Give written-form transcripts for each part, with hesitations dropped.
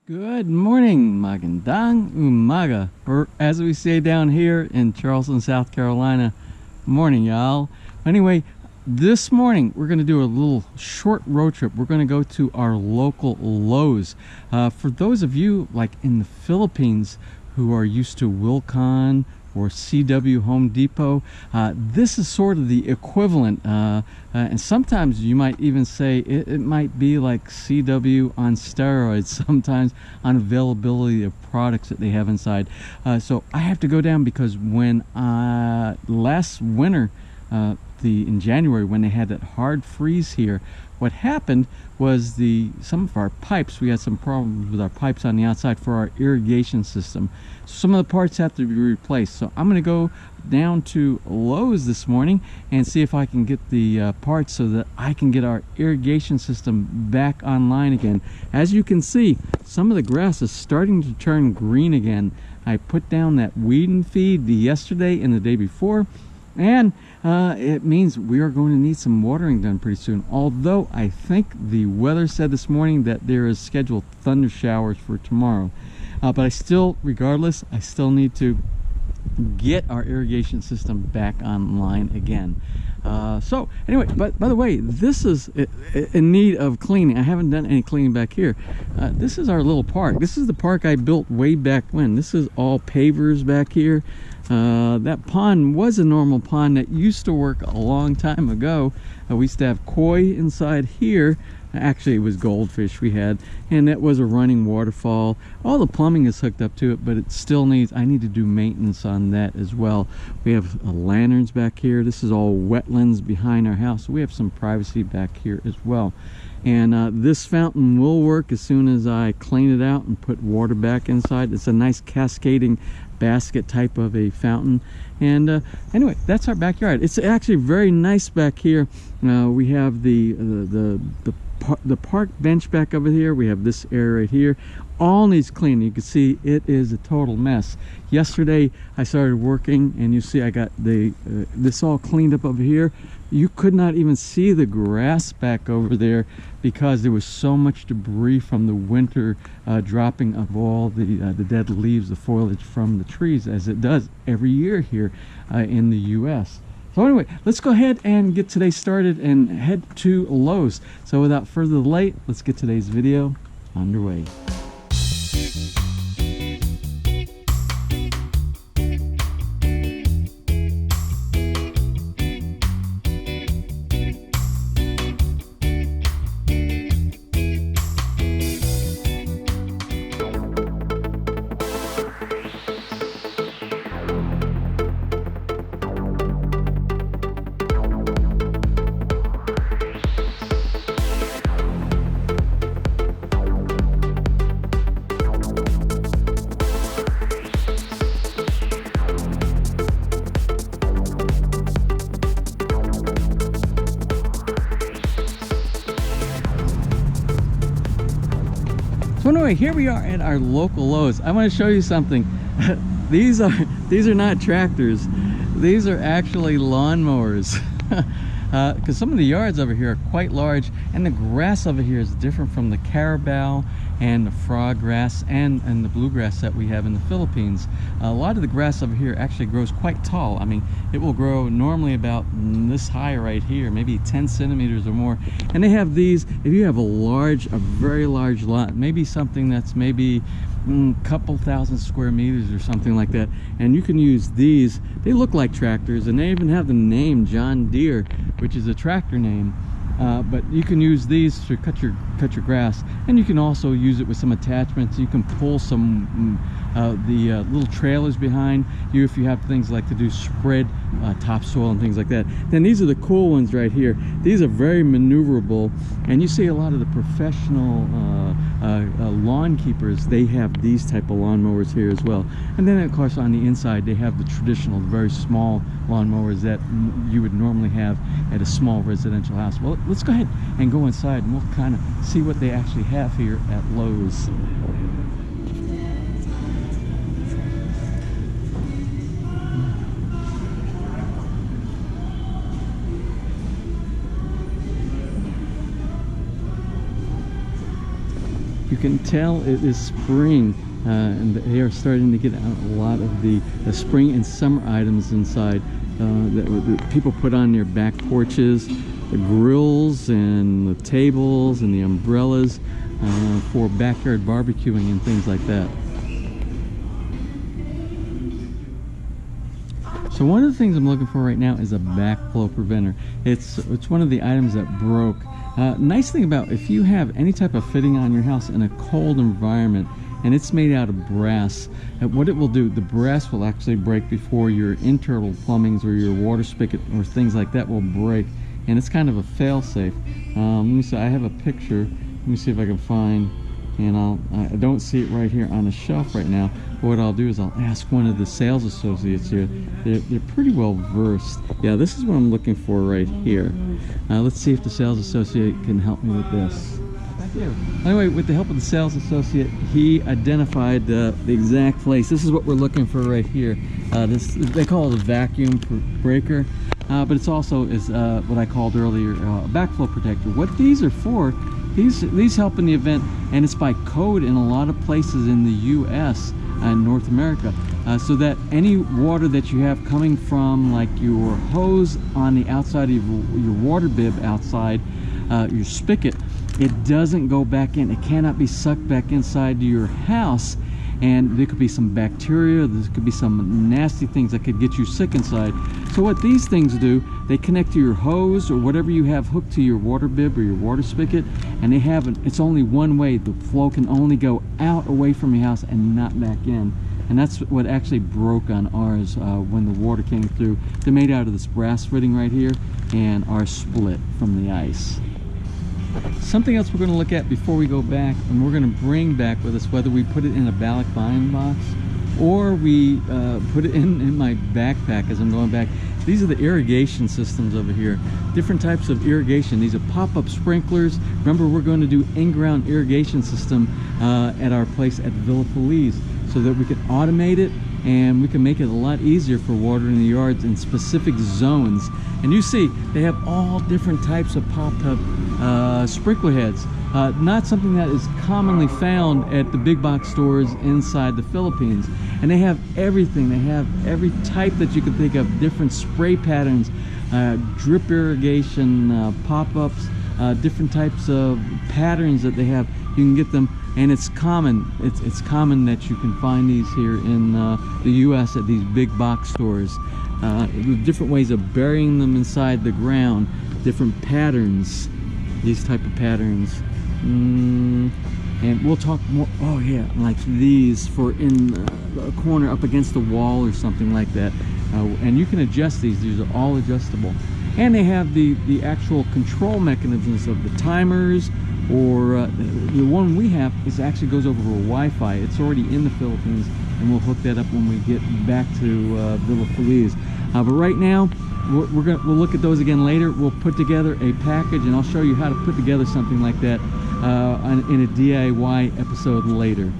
Good morning, magandang umaga, or as we say down here in Charleston, South Carolina, morning, y'all. Anyway, this morning we're going to do a little short road trip. We're going to go to our local Lowe's. For those of you like in the Philippines who are used to Wilcon or CW Home Depot, this is sort of the equivalent, and sometimes you might even say it might be like CW on steroids sometimes on availability of products that they have inside. So I have to go down because when last winter, in January, when they had that hard freeze here, what happened was some of our pipes, we had some problems with our pipes on the outside for our irrigation system. Some of the parts have to be replaced. So I'm going to go down to Lowe's this morning and see if I can get the parts so that I can get our irrigation system back online again. As you can see, some of the grass is starting to turn green again. I put down that weed and feed yesterday and the day before, and it means we are going to need some watering done pretty soon. Although I think the weather said this morning that there is scheduled thunder showers for tomorrow. But I still, regardless, I still need to get our irrigation system back online again. So anyway, but by the way, this is in need of cleaning. I haven't done any cleaning back here. This is our little park. This is the park I built way back when. This is all pavers back here. That pond was a normal pond that used to work a long time ago. We used to have koi inside here. Actually, it was goldfish we had, and that was a running waterfall. All the plumbing is hooked up to it, but it still needs, I need to do maintenance on that as well. We have lanterns back here. This is all wetlands behind our house, so we have some privacy back here as well. And this fountain will work as soon as I clean it out and put water back inside. It's a nice cascading basket type of a fountain. And anyway, that's our backyard. It's actually very nice back here. We have the park bench back over here. We have this area right here. All needs cleaning. You can see it is a total mess. Yesterday I started working, and you see I got this all cleaned up over here. You could not even see the grass back over there because there was so much debris from the winter dropping of all the dead leaves, the foliage from the trees, as it does every year here in the US. So anyway, let's go ahead and get today started and head to Lowe's. So without further delay, let's get today's video underway. So anyway, here we are at our local Lowe's. I want to show you something. These are not tractors. These are actually lawnmowers. Because some of the yards over here are quite large, and the grass over here is different from the carabao and the frog grass and the bluegrass that we have in the Philippines. A lot of the grass over here actually grows quite tall. I mean, it will grow normally about this high right here, maybe 10 centimeters or more. And they have these, if you have a very large lot, maybe something that's maybe couple thousand square meters or something like that, and you can use these. They look like tractors, and they even have the name John Deere, which is a tractor name. But you can use these to cut your grass, and you can also use it with some attachments. You can pull some little trailers behind you if you have things like to do spread topsoil and things like that. Then these are the cool ones right here. These are very maneuverable, and you see a lot of the professional lawn keepers, they have these type of lawnmowers here as well. And then of course on the inside they have the traditional very small lawnmowers that you would normally have at a small residential house. Well, let's go ahead and go inside and we'll kind of see what they actually have here at Lowe's. You can tell it is spring, and they are starting to get out a lot of the spring and summer items inside that people put on their back porches, the grills and the tables and the umbrellas for backyard barbecuing and things like that. So one of the things I'm looking for right now is a backflow preventer. It's one of the items that broke. Nice thing about if you have any type of fitting on your house in a cold environment and it's made out of brass, what it will do, the brass will actually break before your internal plumbings or your water spigot or things like that will break, and it's kind of a fail-safe. Let me see, I have a picture. Let me see if I can find, and I don't see it right here on the shelf right now. But what I'll do is I'll ask one of the sales associates here. They're pretty well versed. Yeah, this is what I'm looking for right here. Let's see if the sales associate can help me with this. Thank you. Anyway, with the help of the sales associate, he identified the exact place. This is what we're looking for right here. They call it a vacuum breaker, but it's also what I called earlier a backflow protector. What these are for, these help in the event, and it's by code in a lot of places in the U.S. and North America, so that any water that you have coming from like your hose on the outside of your water bib outside your spigot, it doesn't go back in. It cannot be sucked back inside your house, and there could be some bacteria, there could be some nasty things that could get you sick inside. So what these things do, they connect to your hose or whatever you have hooked to your water bib or your water spigot, and it's only one way. The flow can only go out away from your house and not back in. And that's what actually broke on ours when the water came through. They're made out of this brass fitting right here, and are split from the ice. Something else we're going to look at before we go back, and we're going to bring back with us, whether we put it in a Balic buying box or we put it in my backpack as I'm going back. These are the irrigation systems over here. Different types of irrigation. These are pop-up sprinklers. Remember, we're going to do in-ground irrigation system at our place at Villa Feliz, so that we can automate it and we can make it a lot easier for watering the yards in specific zones. And you see, they have all different types of popped-up sprinkler heads. Not something that is commonly found at the big box stores inside the Philippines. And they have everything. They have every type that you can think of, different spray patterns, drip irrigation, pop-ups, different types of patterns that they have. You can get them, and it's common. It's common that you can find these here in the U.S. at these big box stores. Different ways of burying them inside the ground, different patterns, these type of patterns. And we'll talk more. Oh yeah, like these for in a corner up against the wall or something like that. And you can adjust these. These are all adjustable. And they have the actual control mechanisms of the timers, or the one we have actually goes over Wi-Fi. It's already in the Philippines, and we'll hook that up when we get back to Villa Feliz. But right now, we'll look at those again later. We'll put together a package, and I'll show you how to put together something like that in a DIY episode later.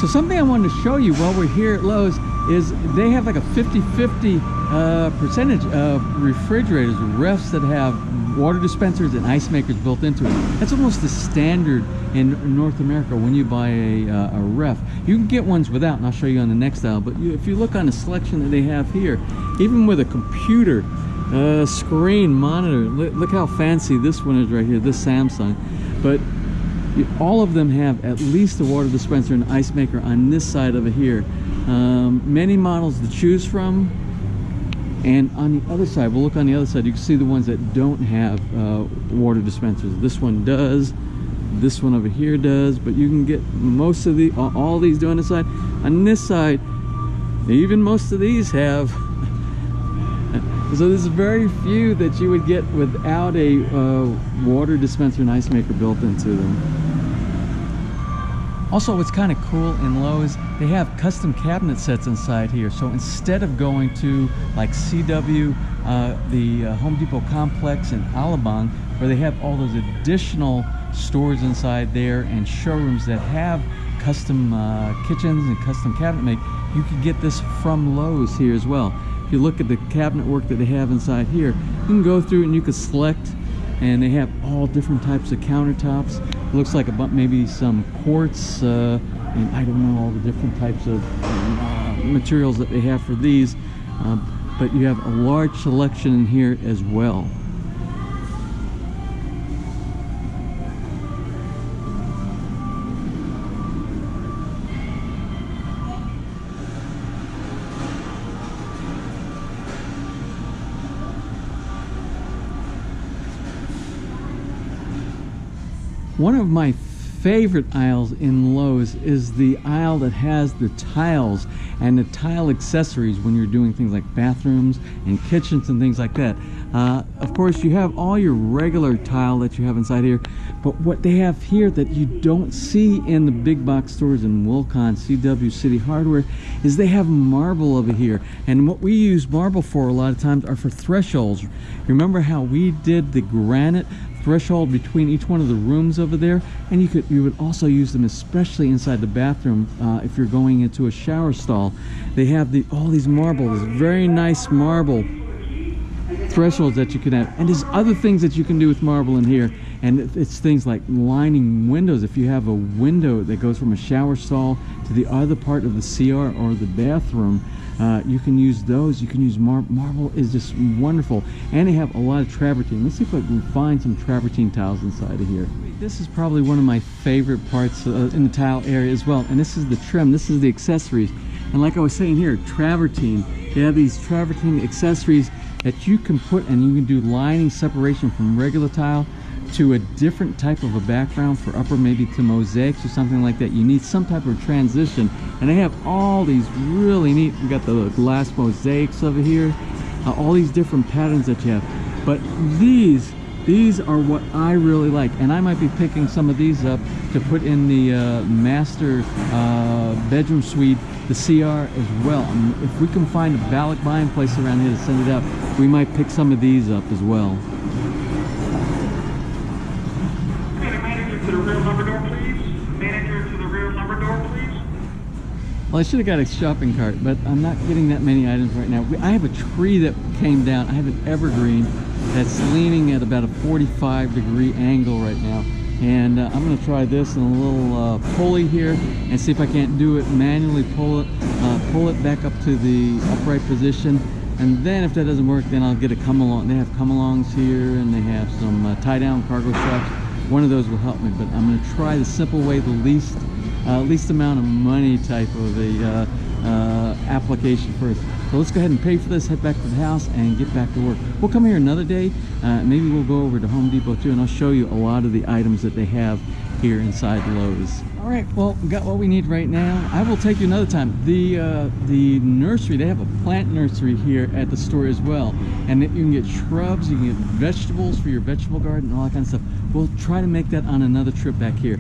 So something I wanted to show you while we're here at Lowe's is they have like a 50-50 percentage of refrigerators, refs that have water dispensers and ice makers built into it. That's almost the standard in North America when you buy a ref. You can get ones without, and I'll show you on the next aisle, but if you look on the selection that they have here, even with a computer screen monitor, look how fancy this one is right here, this Samsung. But all of them have at least a water dispenser and ice maker on this side of it here. Many models to choose from. And on the other side, we'll look on the other side, you can see the ones that don't have water dispensers. This one does, this one over here does, but you can get most of all these do on this side. On this side, even most of these have. So there's very few that you would get without a water dispenser and ice maker built into them. Also, what's kind of cool in Lowe's, they have custom cabinet sets inside here. So instead of going to like CW, the Home Depot complex in Alabang, where they have all those additional stores inside there and showrooms that have custom kitchens and custom cabinet make, you can get this from Lowe's here as well. If you look at the cabinet work that they have inside here, you can go through and you can select and they have all different types of countertops. Looks like maybe some quartz, and I don't know all the different types of materials that they have for these, but you have a large selection in here as well. One of my favorite aisles in Lowe's is the aisle that has the tiles and the tile accessories when you're doing things like bathrooms and kitchens and things like that. Of course, you have all your regular tile that you have inside here, but what they have here that you don't see in the big box stores in Wilcon, CW, City Hardware, is they have marble over here. And what we use marble for a lot of times are for thresholds. Remember how we did the granite threshold between each one of the rooms over there? And you would also use them especially inside the bathroom if you're going into a shower stall. They have all these marble, this very nice marble thresholds that you can have, and there's other things that you can do with marble in here, and it's things like lining windows. If you have a window that goes from a shower stall to the other part of the CR or the bathroom, you can use those. You can use marble is just wonderful, and they have a lot of travertine. Let's see if I can find some travertine tiles inside of here. This is probably one of my favorite parts in the tile area as well, and this is the trim. This is the accessories, and like I was saying here, travertine. They have these travertine accessories that you can put, and you can do lining separation from regular tile to a different type of a background for upper, maybe to mosaics or something like that. You need some type of transition, and they have all these really neat, we got the glass mosaics over here, all these different patterns that you have. But these are what I really like, and I might be picking some of these up to put in the master bedroom suite, the CR as well. And if we can find a ballot buying place around here to send it out, we might pick some of these up as well. Manager to the rear lumber door, please. Manager to the rear lumber door, please. Well, I should have got a shopping cart, but I'm not getting that many items right now. I have a tree that came down. I have an evergreen that's leaning at about a 45-degree angle right now, and I'm going to try this in a little pulley here and see if I can't do it manually. Pull it back up to the upright position, and then if that doesn't work, then I'll get a come along. They have come alongs here, and they have some tie down cargo straps. One of those will help me, but I'm going to try the simple way, the least amount of money type of a application first. So let's go ahead and pay for this, head back to the house, and get back to work. We'll come here another day. Maybe we'll go over to Home Depot too, and I'll show you a lot of the items that they have here inside Lowe's. All right, well, we got what we need right now. I will take you another time. The nursery, they have a plant nursery here at the store as well, and you can get shrubs, you can get vegetables for your vegetable garden, and all that kind of stuff. We'll try to make that on another trip back here.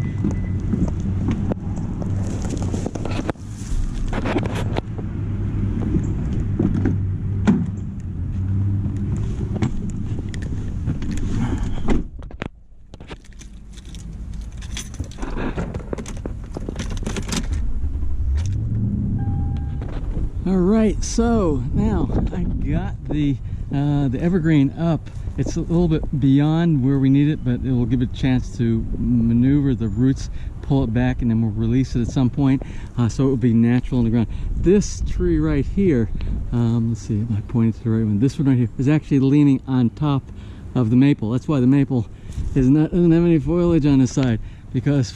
All right, so now I got the evergreen up. It's a little bit beyond where we need it, but it will give it a chance to maneuver the roots, pull it back, and then we'll release it at some point, so it will be natural in the ground. This tree right here, let's see, am I pointing to the right one? This one right here is actually leaning on top of the maple. That's why the maple doesn't have any foliage on this side, because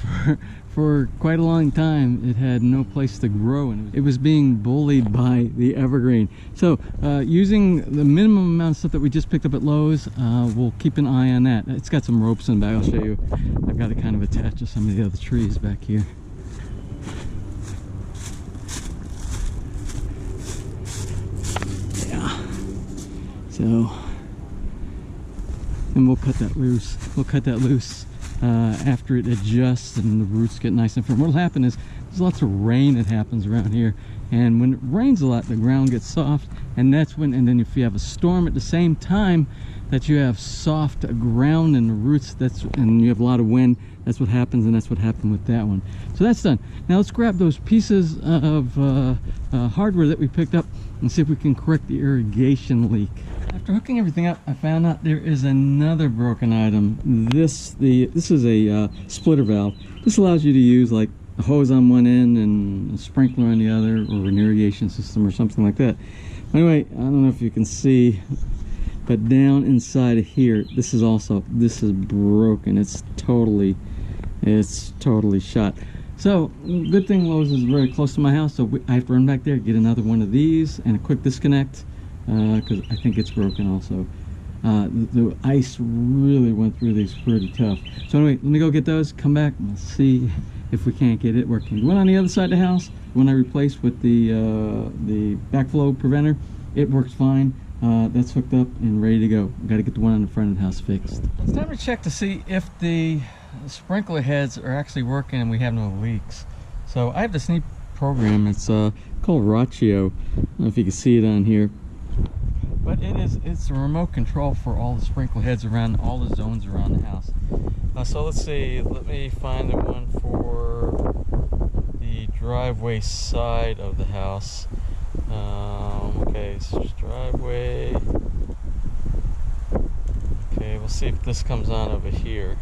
for quite a long time it had no place to grow, and it was being bullied by the evergreen. So using the minimum amount of stuff that we just picked up at Lowe's, we'll keep an eye on that. It's got some ropes in the back. I'll show you. I've got it kind of attached to some of the other trees back here. Yeah, so, and we'll cut that loose. After it adjusts and the roots get nice and firm. What'll happen is there's lots of rain that happens around here, and when it rains a lot, the ground gets soft, and that's when, and then if you have a storm at the same time that you have soft ground and the roots, and you have a lot of wind, that's what happens, and that's what happened with that one. So that's done. Now let's grab those pieces of hardware that we picked up and see if we can correct the irrigation leak. After hooking everything up, I found out there is another broken item. This is a splitter valve. This allows you to use like a hose on one end and a sprinkler on the other, or an irrigation system or something like that. Anyway, I don't know if you can see, but down inside of here, this is broken. It's totally shot. So good thing Lowe's is very close to my house, so I have to run back there, get another one of these and a quick disconnect, because I think it's broken also. The ice really went through these pretty tough. So anyway, let me go get those, come back, and we'll see if we can't get it working. The one on the other side of the house, the one I replaced with the backflow preventer, it works fine. That's hooked up and ready to go. Got to get the one on the front of the house fixed. It's time to check to see if the sprinkler heads are actually working and we have no leaks. So I have this neat program. It's called Ratio. I don't know if you can see it on here, but it's a remote control for all the sprinkler heads around all the zones around the house. So let's see. Let me find the one for the driveway side of the house. Okay, so it's driveway. Okay, we'll see if this comes on over here.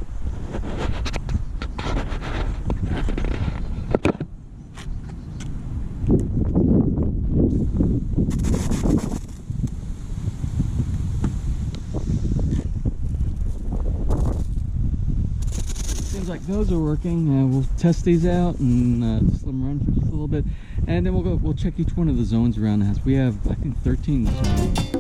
Seems like those are working. We'll test these out and just let them run for just a little bit, and then we'll check each one of the zones around the house. We have, I think, 13 zones.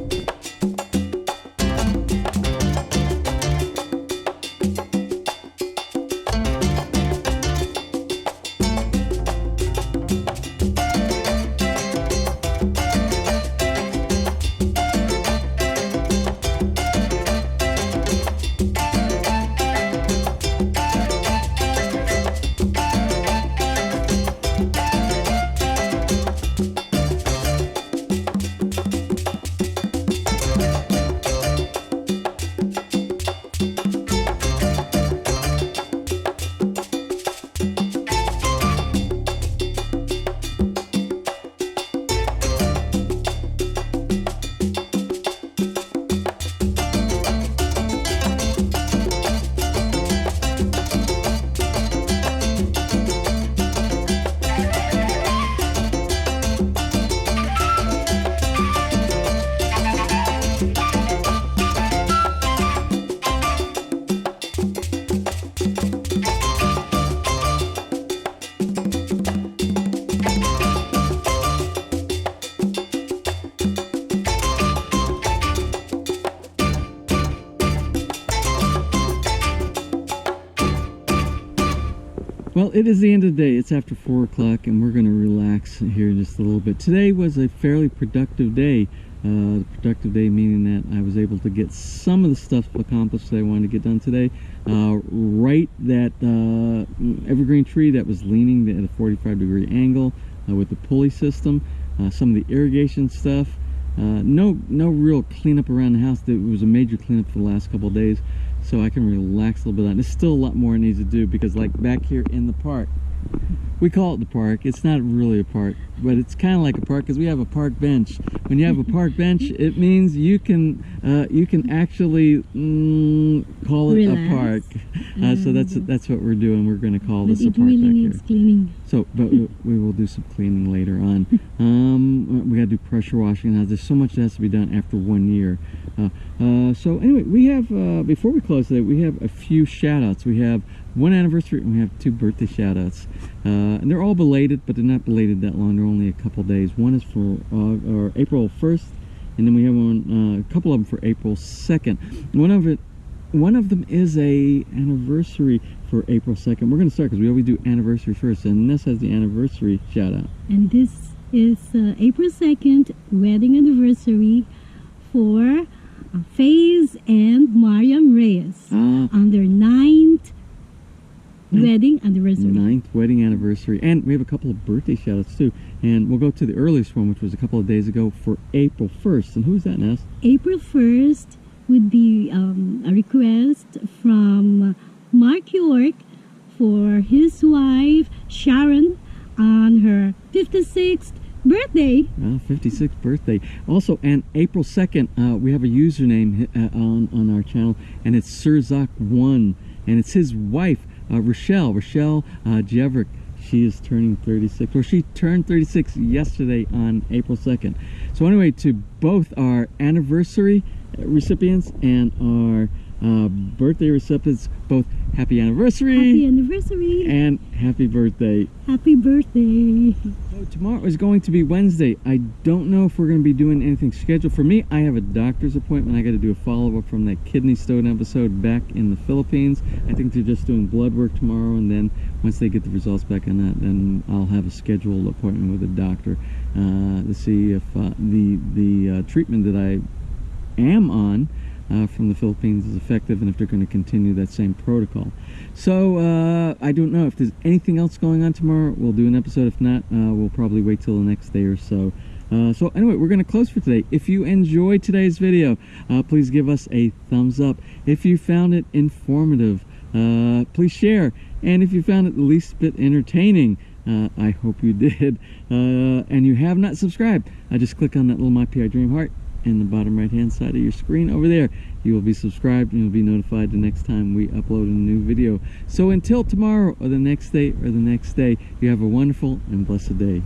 Well, it is the end of the day. It's after 4 o'clock and we're going to relax here just a little bit. Today was a fairly productive day. Productive day meaning that I was able to get some of the stuff accomplished that I wanted to get done today. Right that evergreen tree that was leaning at a 45-degree angle with the pulley system. Some of the irrigation stuff. No real cleanup around the house. It was a major cleanup for the last couple of days, so I can relax a little bit on it. There's still a lot more I need to do, because like back here in the park, we call it the park. It's not really a park, but it's kind of like a park because we have a park bench. When you have a park bench, it means you can actually call it a park. So that's what we're doing. We're going to call this a park really back needs here. Cleaning. So, but we will do some cleaning later on. We got to do pressure washing now. There's so much that has to be done after 1 year. So anyway, we have before we close today, we have a few shout outs. We have 1 anniversary and we have 2 birthday shout outs. And they're all belated, but they're not belated that long. They're only a couple days. One is for April 1st, and then we have a couple of them for April 2nd. One of them is a anniversary for April 2nd. We're going to start because we always do anniversary first, and this has the anniversary shout out. And this is April 2nd wedding anniversary for Feliz and Mariam Reyes on their 9th wedding anniversary. 9th wedding anniversary. And we have a couple of birthday shout outs too. And we'll go to the earliest one, which was a couple of days ago, for April 1st. And who's that, Ness? April 1st would be a request from Mark York for his wife Sharon on her 56th birthday. 56th birthday. Also, and April 2nd, we have a username on our channel, and it's Sirzak1, and it's his wife, Rochelle Jeverick. She is turning 36, or she turned 36 yesterday on April 2nd. So anyway, to both our anniversary recipients and our birthday recipients, both happy anniversary. Happy anniversary. And happy birthday. Happy birthday. So tomorrow is going to be Wednesday. I don't know if we're going to be doing anything scheduled. For me, I have a doctor's appointment. I got to do a follow-up from that kidney stone episode back in the Philippines. I think they're just doing blood work tomorrow, and then once they get the results back on that, then I'll have a scheduled appointment with a doctor to see if the treatment that I am on from the Philippines is effective, and if they're going to continue that same protocol. So I don't know if there's anything else going on tomorrow. We'll do an episode. If not, we'll probably wait till the next day or so. So anyway, we're going to close for today. If you enjoyed today's video, please give us a thumbs up. If you found it informative, please share. And if you found it the least bit entertaining, I hope you did, and you have not subscribed, just click on that little My PI Dream heart in the bottom right hand side of your screen over there. You will be subscribed, and you'll be notified the next time we upload a new video. So until tomorrow or the next day, you have a wonderful and blessed day.